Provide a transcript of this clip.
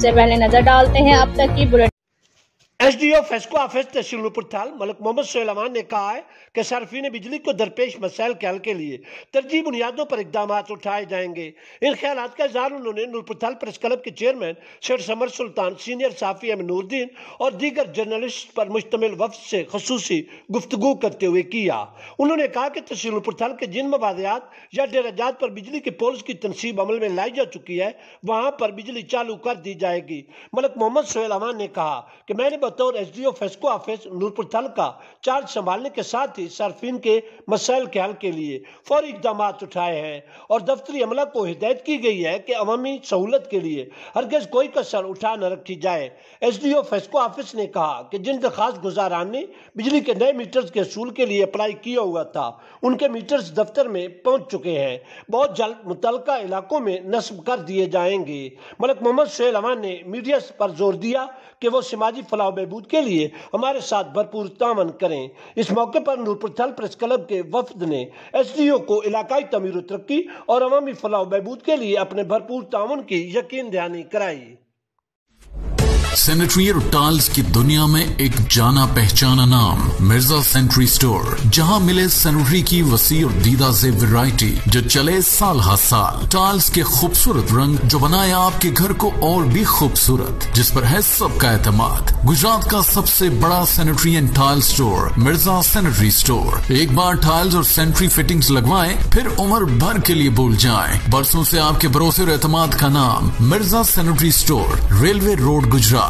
سے پہلے نظر ڈالتے ہیں اب تک کی بلٹ۔ SDO فیسکو آفس تحصیل نورپور تھال ملک محمد سہیل امان نے کہا ہے کہ صارفین بجلی کو درپیش مسائل کے حل کے لیے ترجیحی بنیادوں پر اقدامات اٹھائے جائیں گے۔ ان خیالات کا اظہار انہوں نے نورپور تھال پریس کلب کے چیئرمین سیٹ سمر سلطان، سینئر صحافی احمد نور الدین اور دیگر جرنلسٹ پر مشتمل وفد سے خصوصی گفتگو کرتے ہوئے کیا۔ انہوں نے کہا کہ تحصیل نورپور تھال کے جن مواضعات یا ڈیرہ جات پر بجلی کے پولز کی تنصیب عمل میں لائی جا چکی ہے وہاں پر بجلی چالو کر دی جائے گی۔ ملک محمد سہیل امان نے کہا کہ میں نے بطور SDO فیسکو آفس نورپور تھال کا چارج سنبھالنے کے ساتھ ہی صارفین کے مسائل کے حل کے لیے فوری اقدامات اٹھائے ہیں اور دفتری عملہ کو ہدایت کی گئی ہے کہ عوامی سہولت کے لیے ہرگز کوئی کسر اٹھا نہ رکھی جائے۔ SDO فیسکو آفس نے کہا کہ جن درخواست گزاران نے بجلی کے نئے میٹرز کے حصول کے لیے اپلائی کیا ہوا تھا ان کے میٹرز دفتر میں پہنچ چکے ہیں، بہت جلد متعلقہ علاقوں میں نصب کر دیے جائیں گے۔ ملک محمد سہیل امان نے میڈیا پر زور دیا کہ وہ سماجی فلاح و بہبود کے لیے ہمارے ساتھ بھرپور تعاون کریں۔ اس موقع پر نورپور تھال پریس کلب کے وفد نے SDO کو علاقائی تعمیر و ترقی اور عوامی فلاح و بہبود کے لیے اپنے بھرپور تعاون کی یقین دہانی کرائی۔ سینیٹری اور ٹائلز کی دنیا میں ایک جانا پہچانا نام مرزا سینیٹری سٹور، جہاں ملے سینیٹری کی وسیع اور دیدہ زیب ویرائٹی جو چلے سال ہر سال، ٹائلز کے خوبصورت رنگ جو بنائے آپ کے گھر کو اور بھی خوبصورت، جس پر ہے سب کا اعتماد۔ گجرات کا سب سے بڑا sanitary and tile store Mirza sanitary store. ایک بار ٹائلز اور سینیٹری فٹنگز لگوائیں پھر عمر بھر کے لیے بھول جائیں۔ برسوں سے آپ کے بھروسے اور اعتماد کا نام Mirza sanitary store, railway road, Gujarat.